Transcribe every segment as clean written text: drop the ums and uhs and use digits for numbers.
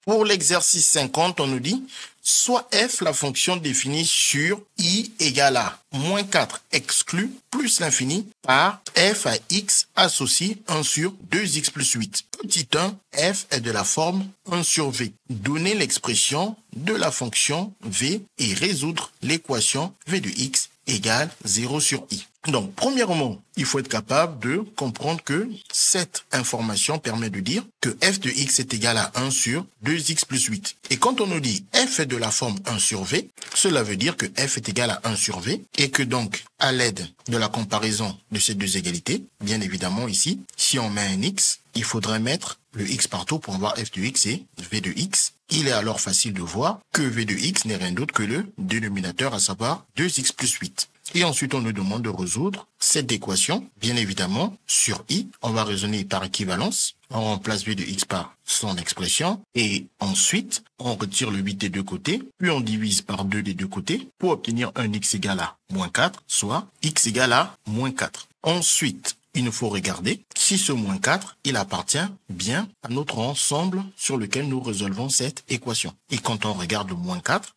Pour l'exercice 50, on nous dit soit f la fonction définie sur I égale à moins 4 exclu plus l'infini par f à x associe 1 sur 2x plus 8. Petit 1, f est de la forme 1 sur v. Donner l'expression de la fonction v et résoudre l'équation v de x égale 0 sur i. Donc, premièrement, il faut être capable de comprendre que cette information permet de dire que f de x est égal à 1 sur 2x plus 8. Et quand on nous dit f est de la forme 1 sur v, cela veut dire que f est égal à 1 sur v et que donc, à l'aide de la comparaison de ces deux égalités, bien évidemment ici, si on met un x, il faudrait mettre le x partout pour avoir f de x et v de x. Il est alors facile de voir que v de x n'est rien d'autre que le dénominateur, à savoir 2x plus 8. Et ensuite, on nous demande de résoudre cette équation, bien évidemment, sur i. On va raisonner par équivalence. On remplace v de x par son expression. Et ensuite, on retire le 8 des deux côtés. Puis on divise par 2 des deux côtés pour obtenir un x égale à moins 4, soit x égale à moins 4. Ensuite, il nous faut regarder si ce moins 4, il appartient bien à notre ensemble sur lequel nous résolvons cette équation. Et quand on regarde le moins 4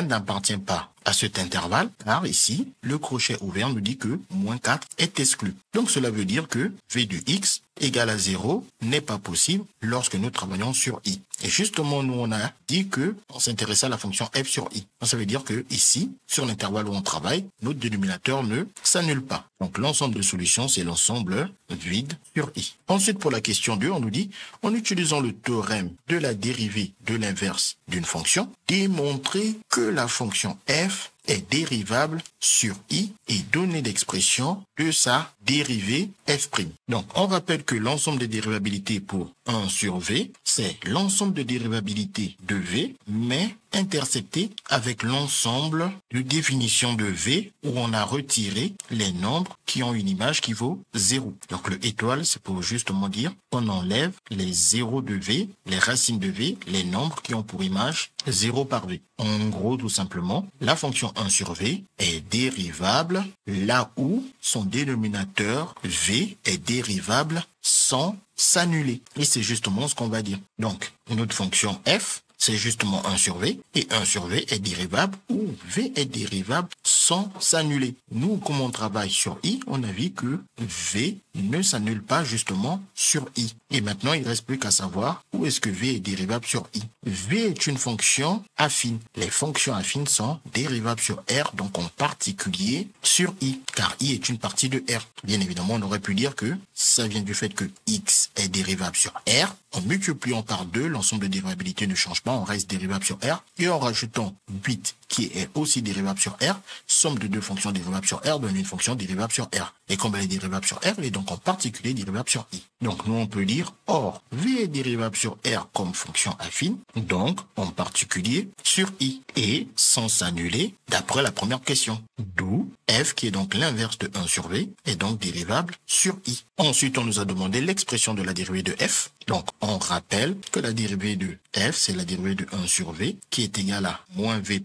n'appartient pas à cet intervalle, car ici, le crochet ouvert nous dit que moins 4 est exclu. Donc cela veut dire que v de x égale à 0 n'est pas possible lorsque nous travaillons sur i. Et justement, nous, on a dit que on s'intéressait à la fonction f sur i. Donc, ça veut dire que ici, sur l'intervalle où on travaille, notre dénominateur ne s'annule pas. Donc l'ensemble de solutions, c'est l'ensemble vide sur i. Ensuite, pour la question 2, on nous dit, en utilisant le théorème de la dérivée de l'inverse d'une fonction, démontrer que la fonction f est dérivable sur i et donner l'expression de sa dérivée f'. Donc, on rappelle que l'ensemble des dérivabilités pour 1 sur v, c'est l'ensemble de dérivabilités de v, mais intercepté avec l'ensemble de définition de v où on a retiré les nombres qui ont une image qui vaut 0. Donc, le étoile, c'est pour justement dire qu'on enlève les zéros de v, les racines de v, les nombres qui ont pour image 0 par v. En gros, tout simplement, la fonction 1 sur v est dérivable là où son dénominateur v est dérivable sans s'annuler. Et c'est justement ce qu'on va dire. Donc, notre fonction f, c'est justement 1 sur v, et 1 sur v est dérivable où v est dérivable sans s'annuler. Nous, comme on travaille sur i, on a vu que v ne s'annule pas justement sur i. Et maintenant, il ne reste plus qu'à savoir où est-ce que v est dérivable sur i. V est une fonction affine. Les fonctions affines sont dérivables sur r, donc en particulier sur i, car i est une partie de r. Bien évidemment, on aurait pu dire que ça vient du fait que x est dérivable sur r. En multipliant par 2, l'ensemble de dérivabilité ne change pas, on reste dérivable sur r. Et en rajoutant 8, qui est aussi dérivable sur r, somme de deux fonctions dérivables sur r donne une fonction dérivable sur r. Et comme elle est dérivable sur r, elle est donc en particulier dérivable sur i. Donc nous on peut dire, or, v est dérivable sur r comme fonction affine, donc en particulier sur i. Et sans s'annuler, d'après la première question. D'où f, qui est donc l'inverse de 1 sur v, est donc dérivable sur i. Ensuite, on nous a demandé l'expression de la dérivée de f. Donc, on rappelle que la dérivée de f, c'est la dérivée de 1 sur v, qui est égale à moins v'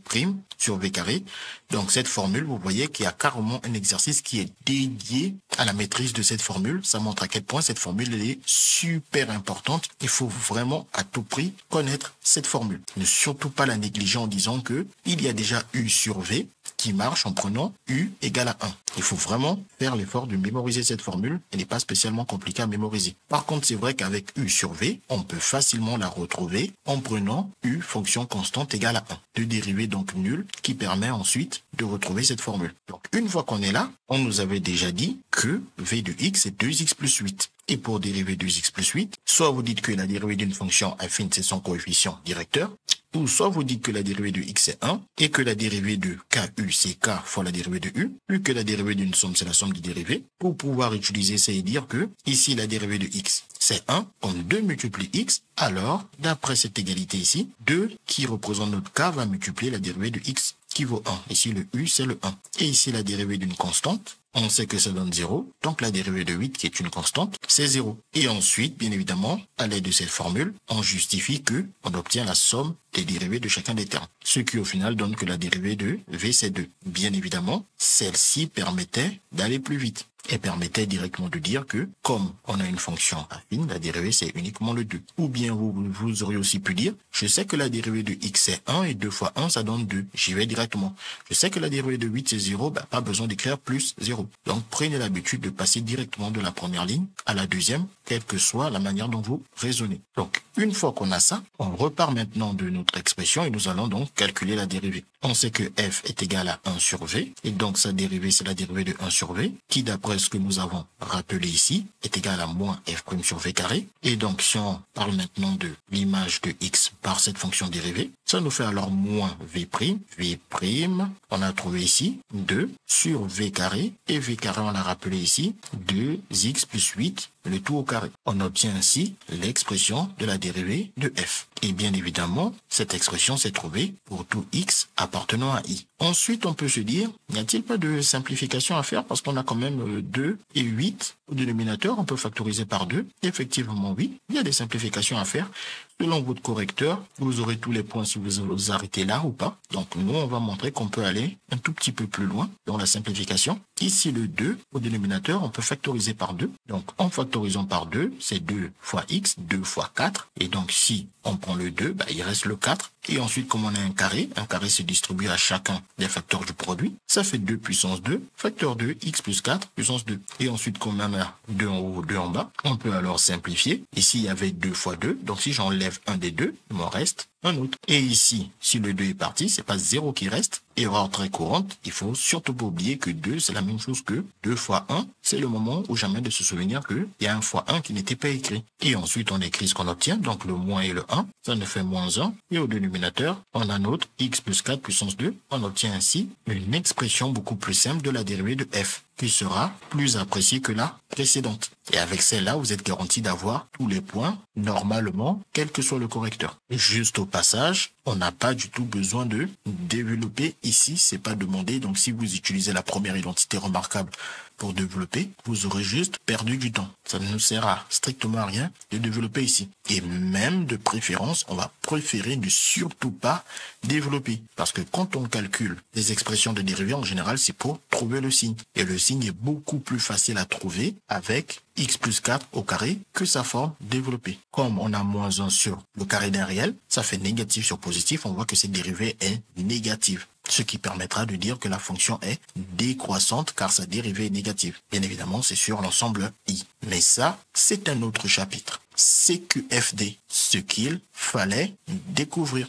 sur v carré. Donc, cette formule, vous voyez qu'il y a carrément un exercice qui est dédié à la maîtrise de cette formule. Ça montre à quel point cette formule elle est super importante. Il faut vraiment à tout prix connaître cette formule. Ne surtout pas la négliger en disant que il y a déjà u sur v qui marche en prenant u égale à 1. Il faut vraiment faire l'effort de mémoriser cette formule. Elle n'est pas spécialement compliquée à mémoriser. Par contre, c'est vrai qu'avec u sur v, on peut facilement la retrouver en prenant u fonction constante égale à 1. Deux dérivées donc nulles qui permet ensuite de retrouver cette formule. Donc, une fois qu'on est là, on nous avait déjà dit que v de x est 2x plus 8. Et pour dériver 2x plus 8, soit vous dites que la dérivée d'une fonction affine, c'est son coefficient directeur, ou soit vous dites que la dérivée de x est 1, et que la dérivée de ku, c'est k fois la dérivée de u, plus que la dérivée d'une somme, c'est la somme des dérivées. Pour pouvoir utiliser ça et dire que, ici, la dérivée de x, c'est 1, comme 2 multiplie x, alors, d'après cette égalité ici, 2 qui représente notre k va multiplier la dérivée de x qui vaut 1. Ici, le u, c'est le 1. Et ici, la dérivée d'une constante, on sait que ça donne 0. Donc la dérivée de 8, qui est une constante, c'est 0. Et ensuite, bien évidemment, à l'aide de cette formule, on justifie que on obtient la somme des dérivées de chacun des termes. Ce qui au final donne que la dérivée de v, c'est 2. Bien évidemment, celle-ci permettait d'aller plus vite et permettait directement de dire que, comme on a une fonction affine, la dérivée c'est uniquement le 2. Ou bien vous auriez aussi pu dire, je sais que la dérivée de x c'est 1 et 2 fois 1 ça donne 2. J'y vais directement. Je sais que la dérivée de 8 c'est 0, pas besoin d'écrire plus 0. Donc prenez l'habitude de passer directement de la première ligne à la deuxième, quelle que soit la manière dont vous raisonnez. Donc une fois qu'on a ça, on repart maintenant de notre expression et nous allons donc calculer la dérivée. On sait que f est égal à 1 sur v et donc sa dérivée c'est la dérivée de 1 sur v qui d'après ce que nous avons rappelé ici est égal à moins f' sur v carré. Et donc si on parle maintenant de l'image de x par cette fonction dérivée, ça nous fait alors moins v'. V', on a trouvé ici 2 sur v carré et v carré on l'a rappelé ici 2x plus 8 le tout au carré. On obtient ainsi l'expression de la dérivée de f. Et bien évidemment, cette expression s'est trouvée pour tout x appartenant à i. Ensuite, on peut se dire, n'y a-t-il pas de simplification à faire parce qu'on a quand même 2 et 8 au dénominateur, on peut factoriser par 2. Effectivement, oui, il y a des simplifications à faire. Selon votre correcteur, vous aurez tous les points si vous vous arrêtez là ou pas. Donc nous, on va montrer qu'on peut aller un tout petit peu plus loin dans la simplification. Ici, le 2 au dénominateur, on peut factoriser par 2. Donc en factorisant par 2, c'est 2 fois x, 2 fois 4. Et donc si on prend le 2, il reste le 4. Et ensuite, comme on a un carré se distribue à chacun des facteurs du produit. Ça fait 2 puissance 2, facteur 2, x plus 4 puissance 2. Et ensuite, comme on a 2 en haut, 2 en bas, on peut alors simplifier. Ici, il y avait 2 fois 2. Donc si j'enlève un des deux, il m'en reste un autre. Et ici, si le 2 est parti, c'est pas 0 qui reste. Erreur très courante, il faut surtout pas oublier que 2, c'est la même chose que 2 fois 1. C'est le moment où jamais de se souvenir qu'il y a 1 fois 1 qui n'était pas écrit. Et ensuite, on écrit ce qu'on obtient, donc le moins et le 1, ça nous fait moins 1. Et au dénominateur, on a notre x plus 4 puissance 2. On obtient ainsi une expression beaucoup plus simple de la dérivée de f, qui sera plus appréciée que la précédente. Et avec celle-là, vous êtes garanti d'avoir tous les points normalement, quel que soit le correcteur. Juste au passage, on n'a pas du tout besoin de développer ici, c'est pas demandé. Donc si vous utilisez la première identité remarquable pour développer, vous aurez juste perdu du temps. Ça ne nous sert à strictement à rien de développer ici. Et même de préférence, on va préférer ne surtout pas développer. Parce que quand on calcule les expressions de dérivée, en général, c'est pour trouver le signe. Et le signe est beaucoup plus facile à trouver avec x plus 4 au carré que sa forme développée. Comme on a moins 1 sur le carré d'un réel, ça fait négatif sur positif, on voit que cette dérivée est négative. Ce qui permettra de dire que la fonction est décroissante car sa dérivée est négative. Bien évidemment, c'est sur l'ensemble i. Mais ça, c'est un autre chapitre. CQFD, ce qu'il fallait découvrir.